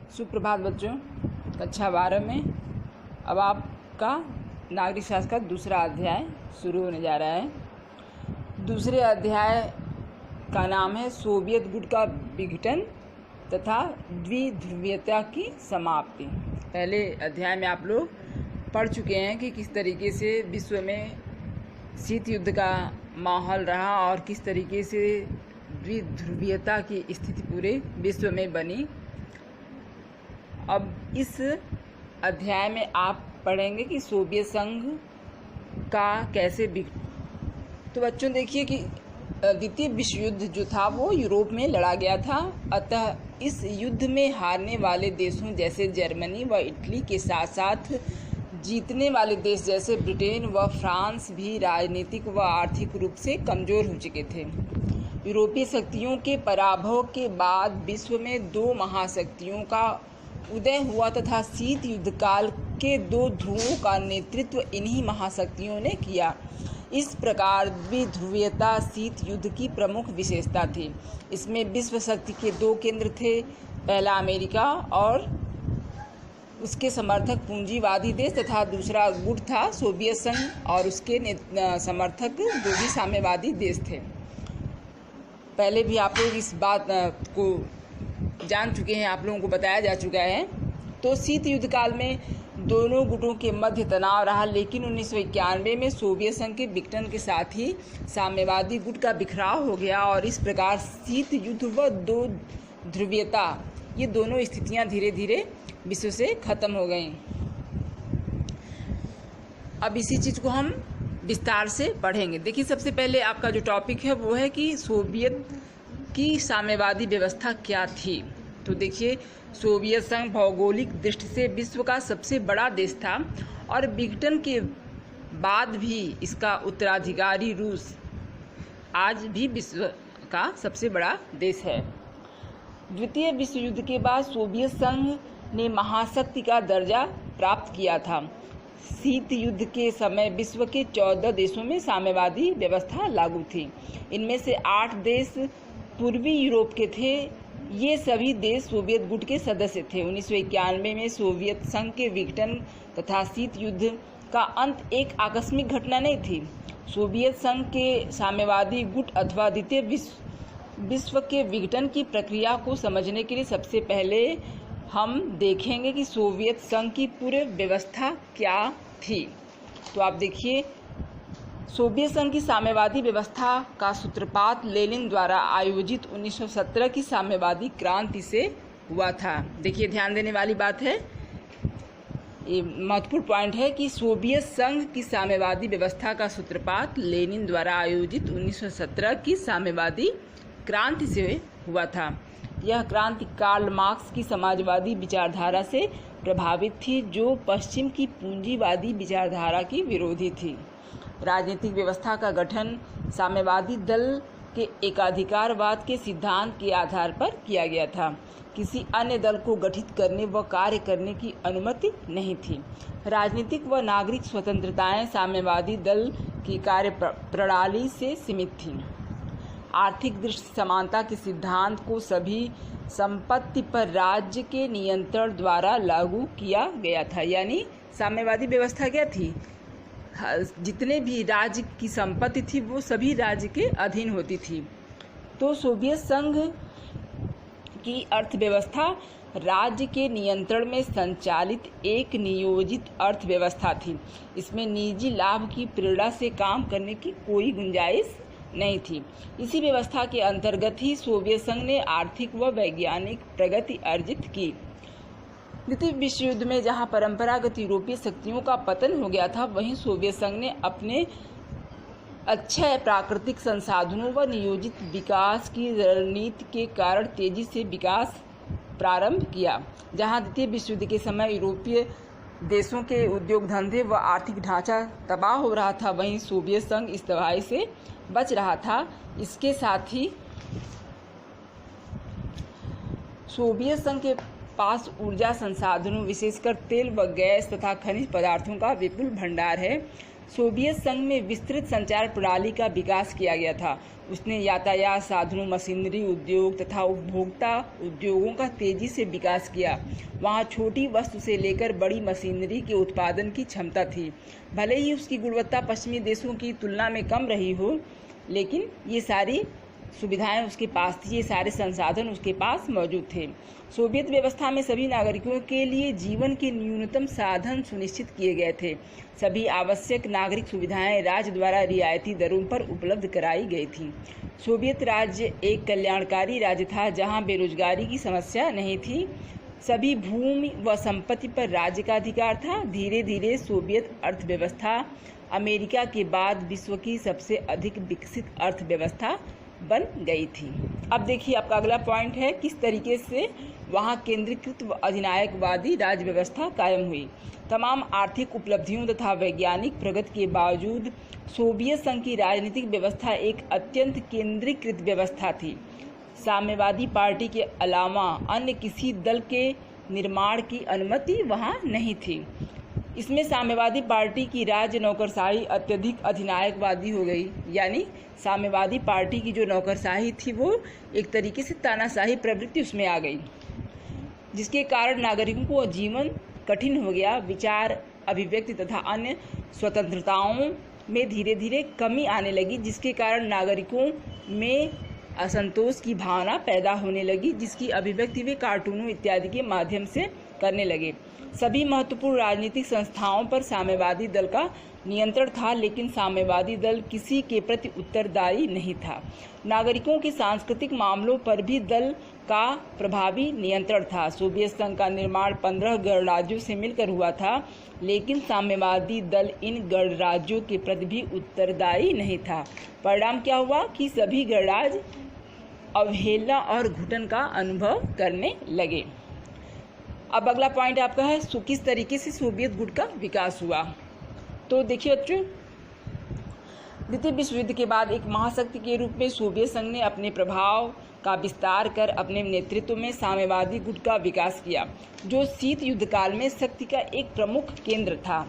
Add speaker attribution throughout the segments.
Speaker 1: सुप्रभात बच्चों। कक्षा 12 में अब आपका नागरिक शास्त्र का दूसरा अध्याय शुरू होने जा रहा है। दूसरे अध्याय का नाम है सोवियत गुट का विघटन तथा द्विध्रुवीयता की समाप्ति। पहले अध्याय में आप लोग पढ़ चुके हैं कि किस तरीके से विश्व में शीत युद्ध का माहौल रहा और किस तरीके से द्विध्रुवीयता की स्थिति पूरे विश्व में बनी। अब इस अध्याय में आप पढ़ेंगे कि सोवियत संघ का कैसे तो बच्चों देखिए कि द्वितीय विश्व युद्ध जो था वो यूरोप में लड़ा गया था। अतः इस युद्ध में हारने वाले देशों जैसे जर्मनी व इटली के साथ साथ जीतने वाले देश जैसे ब्रिटेन व फ्रांस भी राजनीतिक व आर्थिक रूप से कमज़ोर हो चुके थे। यूरोपीय शक्तियों के पराभव के बाद विश्व में दो महाशक्तियों का उदय हुआ तथा शीत युद्ध काल के दो ध्रुवों का नेतृत्व इन्हीं महाशक्तियों ने किया। इस प्रकार द्विध्रुवीयता शीत युद्ध की प्रमुख विशेषता थी। इसमें विश्व शक्ति के दो केंद्र थे, पहला अमेरिका और उसके समर्थक पूंजीवादी देश तथा दूसरा गुट था सोवियत संघ और उसके समर्थक जो भी साम्यवादी देश थे। पहले भी आप लोग इस बात को जान चुके हैं, आप लोगों को बताया जा चुका है। तो शीत युद्ध काल में दोनों गुटों के मध्य तनाव रहा, लेकिन 1991 में सोवियत संघ के विघटन के साथ ही साम्यवादी गुट का बिखराव हो गया और इस प्रकार शीत युद्ध व दो ध्रुवीयता ये दोनों स्थितियां धीरे धीरे विश्व से खत्म हो गईं। अब इसी चीज़ को हम विस्तार से पढ़ेंगे। देखिए, सबसे पहले आपका जो टॉपिक है वो है कि सोवियत की साम्यवादी व्यवस्था क्या थी। तो देखिए, सोवियत संघ भौगोलिक दृष्टि से विश्व का सबसे बड़ा देश था और विघटन के बाद भी इसका उत्तराधिकारी रूस आज भी विश्व का सबसे बड़ा देश है। द्वितीय विश्व युद्ध के बाद सोवियत संघ ने महाशक्ति का दर्जा प्राप्त किया था। शीत युद्ध के समय विश्व के 14 देशों में साम्यवादी व्यवस्था लागू थी। इनमें से 8 देश पूर्वी यूरोप के थे। ये सभी देश सोवियत गुट के सदस्य थे। 1991 में सोवियत संघ के विघटन तथा शीत युद्ध का अंत एक आकस्मिक घटना नहीं थी। सोवियत संघ के साम्यवादी गुट अथवा द्वितीय विश्व के विघटन की प्रक्रिया को समझने के लिए सबसे पहले हम देखेंगे कि सोवियत संघ की पूर्व व्यवस्था क्या थी। तो आप देखिए, सोवियत संघ की साम्यवादी व्यवस्था का सूत्रपात लेनिन द्वारा आयोजित 1917 की साम्यवादी क्रांति से हुआ था। देखिए, ध्यान देने वाली बात है, ये महत्वपूर्ण पॉइंट है कि सोवियत संघ की साम्यवादी व्यवस्था का सूत्रपात लेनिन द्वारा आयोजित 1917 की साम्यवादी क्रांति से हुआ था। यह क्रांति कार्ल मार्क्स की समाजवादी विचारधारा से प्रभावित थी, जो पश्चिम की पूंजीवादी विचारधारा की विरोधी थी। राजनीतिक व्यवस्था का गठन साम्यवादी दल के एकाधिकारवाद के सिद्धांत के आधार पर किया गया था। किसी अन्य दल को गठित करने व कार्य करने की अनुमति नहीं थी। राजनीतिक व नागरिक स्वतंत्रताएं साम्यवादी दल की कार्य प्रणाली से सीमित थीं। आर्थिक दृष्टि समानता के सिद्धांत को सभी संपत्ति पर राज्य के नियंत्रण द्वारा लागू किया गया था। यानी साम्यवादी व्यवस्था क्या थी? जितने भी राज्य की संपत्ति थी वो सभी राज्य के अधीन होती थी। तो सोवियत संघ की अर्थव्यवस्था राज्य के नियंत्रण में संचालित एक नियोजित अर्थव्यवस्था थी। इसमें निजी लाभ की प्रेरणा से काम करने की कोई गुंजाइश नहीं थी। इसी व्यवस्था के अंतर्गत ही सोवियत संघ ने आर्थिक व वैज्ञानिक प्रगति अर्जित की। द्वितीय विश्व युद्ध में जहां परंपरागत यूरोपीय शक्तियों का पतन हो गया था, वहीं सोवियत संघ ने अपने अच्छे प्राकृतिक संसाधनों व नियोजित विकास की रणनीति के कारण तेजी से विकास प्रारंभ किया। जहां द्वितीय विश्व युद्ध के समय यूरोपीय देशों के उद्योग धंधे व आर्थिक ढांचा तबाह हो रहा था, वहीं सोवियत संघ इस तबाही से बच रहा था। इसके साथ ही सोवियत संघ के पास ऊर्जा संसाधनों विशेषकर तेल व गैस तथा खनिज पदार्थों का विपुल भंडार है। सोवियत संघ में विस्तृत संचार प्रणाली का विकास किया गया था। उसने यातायात साधनों, मशीनरी उद्योग तथा उपभोक्ता उद्योगों का तेजी से विकास किया। वहाँ छोटी वस्तु से लेकर बड़ी मशीनरी के उत्पादन की क्षमता थी। भले ही उसकी गुणवत्ता पश्चिमी देशों की तुलना में कम रही हो, लेकिन ये सारी सुविधाएं उसके पास थी, ये सारे संसाधन उसके पास मौजूद थे। सोवियत व्यवस्था में सभी नागरिकों के लिए जीवन के न्यूनतम साधन सुनिश्चित किए गए थे। सभी आवश्यक नागरिक सुविधाएं राज्य द्वारा रियायती दरों पर उपलब्ध कराई गई थी। सोवियत राज्य एक कल्याणकारी राज्य था जहां बेरोजगारी की समस्या नहीं थी। सभी भूमि व संपत्ति पर राज्य का अधिकार था। धीरे धीरे सोवियत अर्थव्यवस्था अमेरिका के बाद विश्व की सबसे अधिक विकसित अर्थव्यवस्था बन गई थी। अब देखिए आपका अगला पॉइंट है, किस तरीके से वहाँ केंद्रीकृत व अधिनायकवादी राज्य व्यवस्था कायम हुई। तमाम आर्थिक उपलब्धियों तथा वैज्ञानिक प्रगति के बावजूद सोवियत संघ की राजनीतिक व्यवस्था एक अत्यंत केंद्रीकृत व्यवस्था थी। साम्यवादी पार्टी के अलावा अन्य किसी दल के निर्माण की अनुमति वहाँ नहीं थी। इसमें साम्यवादी पार्टी की राज्य नौकरशाही अत्यधिक अधिनायकवादी हो गई, यानी साम्यवादी पार्टी की जो नौकरशाही थी वो एक तरीके से तानाशाही प्रवृत्ति उसमें आ गई, जिसके कारण नागरिकों को जीवन कठिन हो गया। विचार, अभिव्यक्ति तथा अन्य स्वतंत्रताओं में धीरे धीरे कमी आने लगी, जिसके कारण नागरिकों में असंतोष की भावना पैदा होने लगी, जिसकी अभिव्यक्ति वे कार्टूनों इत्यादि के माध्यम से करने लगे। सभी महत्वपूर्ण राजनीतिक संस्थाओं पर साम्यवादी दल का नियंत्रण था, लेकिन साम्यवादी दल किसी के प्रति उत्तरदायी नहीं था। नागरिकों के सांस्कृतिक मामलों पर भी दल का प्रभावी नियंत्रण था। सोवियत संघ का निर्माण 15 गणराज्यों से मिलकर हुआ था, लेकिन साम्यवादी दल इन गणराज्यों के प्रति भी उत्तरदायी नहीं था। परिणाम क्या हुआ कि सभी गणराज्य अवहेलना और घुटन का अनुभव करने लगे। अब अगला पॉइंट आपका है, किस तरीके से सोवियत गुट का विकास हुआ। तो देखिए बच्चों, द्वितीय विश्व युद्ध के बाद एक महाशक्ति के रूप में सोवियत संघ ने अपने प्रभाव का विस्तार कर अपने नेतृत्व में साम्यवादी गुट का विकास किया, जो शीत युद्ध काल में शक्ति का एक प्रमुख केंद्र था।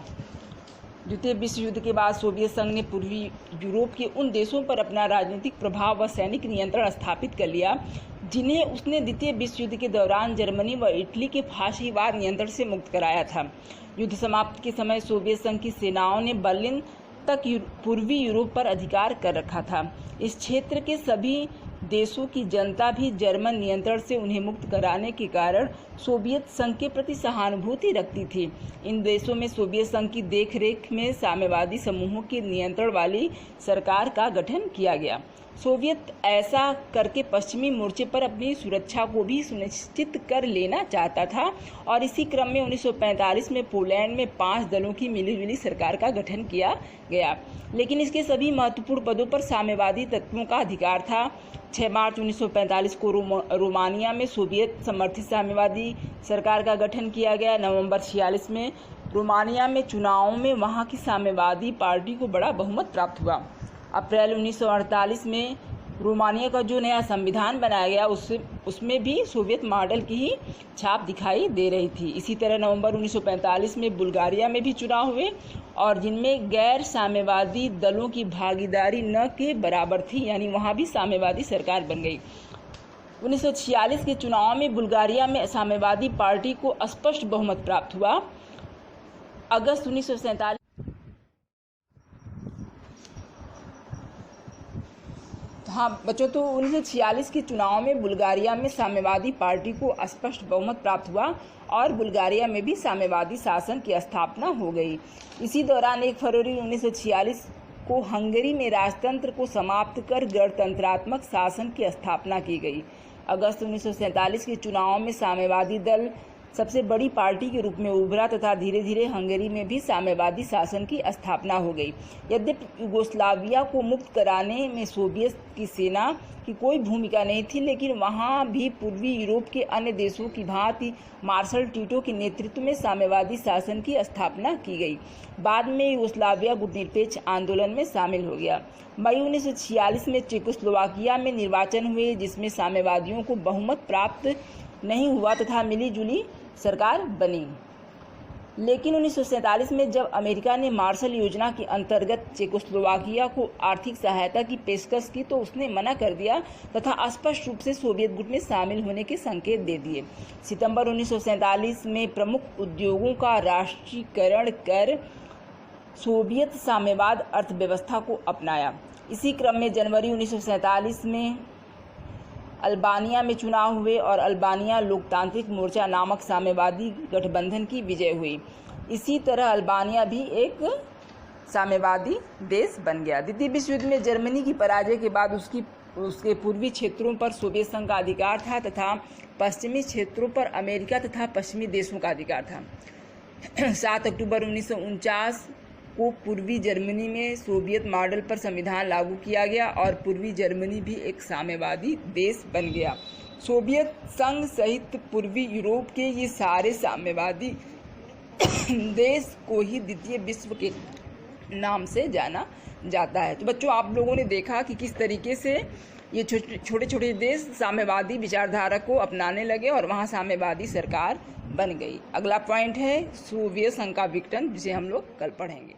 Speaker 1: द्वितीय विश्व युद्ध के बाद सोवियत संघ ने पूर्वी यूरोप के उन देशों पर अपना राजनीतिक प्रभाव व सैनिक नियंत्रण स्थापित कर लिया, जिन्हें उसने द्वितीय विश्व युद्ध के दौरान जर्मनी व इटली के फाशीवाद नियंत्रण से मुक्त कराया था। युद्ध समाप्ति के समय सोवियत संघ की सेनाओं ने बर्लिन तक पूर्वी यूरोप पर अधिकार कर रखा था। इस क्षेत्र के सभी देशों की जनता भी जर्मन नियंत्रण से उन्हें मुक्त कराने के कारण सोवियत संघ के प्रति सहानुभूति रखती थी। इन देशों में सोवियत संघ की देखरेख में साम्यवादी समूहों के नियंत्रण वाली सरकार का गठन किया गया। सोवियत ऐसा करके पश्चिमी मोर्चे पर अपनी सुरक्षा को भी सुनिश्चित कर लेना चाहता था, और इसी क्रम में 1945 में पोलैंड में 5 दलों की मिलीजुली सरकार का गठन किया गया, लेकिन इसके सभी महत्वपूर्ण पदों पर साम्यवादी तत्वों का अधिकार था। 6 मार्च 1945 को रोमानिया में सोवियत समर्थित साम्यवादी सरकार का गठन किया गया। नवंबर 46 में रोमानिया में चुनावों में वहां की साम्यवादी पार्टी को बड़ा बहुमत प्राप्त हुआ। अप्रैल 1948 में रोमानिया का जो नया संविधान बनाया गया उसमें भी सोवियत मॉडल की ही छाप दिखाई दे रही थी। इसी तरह नवंबर 1945 में बुल्गारिया में भी चुनाव हुए, और जिनमें गैर साम्यवादी दलों की भागीदारी न के बराबर थी, यानी वहाँ भी साम्यवादी सरकार बन गई। 1946 के चुनाव में बुल्गारिया में साम्यवादी पार्टी को स्पष्ट बहुमत प्राप्त हुआ। अगस्त 1947 बच्चों, तो 1946 के चुनाव में बुल्गारिया में साम्यवादी पार्टी को स्पष्ट बहुमत प्राप्त हुआ और बुल्गारिया में भी साम्यवादी शासन की स्थापना हो गई। इसी दौरान 1 फरवरी 1946 को हंगरी में राजतंत्र को समाप्त कर गणतंत्रात्मक शासन की स्थापना की गई। अगस्त 1947 के चुनाव में साम्यवादी दल सबसे बड़ी पार्टी के रूप में उभरा तथा धीरे धीरे हंगरी में भी साम्यवादी शासन की स्थापना हो गई। यद्यपि यूगोस्लाविया को मुक्त कराने में सोवियत की सेना की कोई भूमिका नहीं थी, लेकिन वहां भी पूर्वी यूरोप के अन्य देशों की भांति मार्शल टीटो के नेतृत्व में साम्यवादी शासन की स्थापना की गई। बाद में यूगोस्लाविया गुटनिरपेक्ष आंदोलन में शामिल हो गया। मई 1946 में चेकोस्लोवाकिया में निर्वाचन हुए, जिसमें साम्यवादियों को बहुमत प्राप्त नहीं हुआ तथा मिली जुली सरकार बनी। लेकिन 1947 में जब अमेरिका ने मार्शल योजना के अंतर्गत चेकोस्लोवाकिया को आर्थिक सहायता की पेशकश की तो उसने मना कर दिया तथा स्पष्ट रूप से सोवियत गुट में शामिल होने के संकेत दे दिए। सितंबर 1947 में प्रमुख उद्योगों का राष्ट्रीयकरण कर सोवियत साम्यवाद अर्थव्यवस्था को अपनाया। इसी क्रम में जनवरी 1947 में अल्बानिया में चुनाव हुए और अल्बानिया लोकतांत्रिक मोर्चा नामक साम्यवादी गठबंधन की विजय हुई। इसी तरह अल्बानिया भी एक साम्यवादी देश बन गया। द्वितीय विश्व युद्ध में जर्मनी की पराजय के बाद उसके पूर्वी क्षेत्रों पर सोवियत संघ का अधिकार था तथा पश्चिमी क्षेत्रों पर अमेरिका तथा पश्चिमी देशों का अधिकार था। 7 अक्टूबर 1949 को पूर्वी जर्मनी में सोवियत मॉडल पर संविधान लागू किया गया और पूर्वी जर्मनी भी एक साम्यवादी देश बन गया। सोवियत संघ सहित पूर्वी यूरोप के ये सारे साम्यवादी देश को ही द्वितीय विश्व के नाम से जाना जाता है। तो बच्चों, आप लोगों ने देखा कि किस तरीके से ये छोटे छोटे देश साम्यवादी विचारधारा को अपनाने लगे और वहाँ साम्यवादी सरकार बन गई। अगला पॉइंट है सोवियत संघ का विघटन, जिसे हम लोग कल पढ़ेंगे।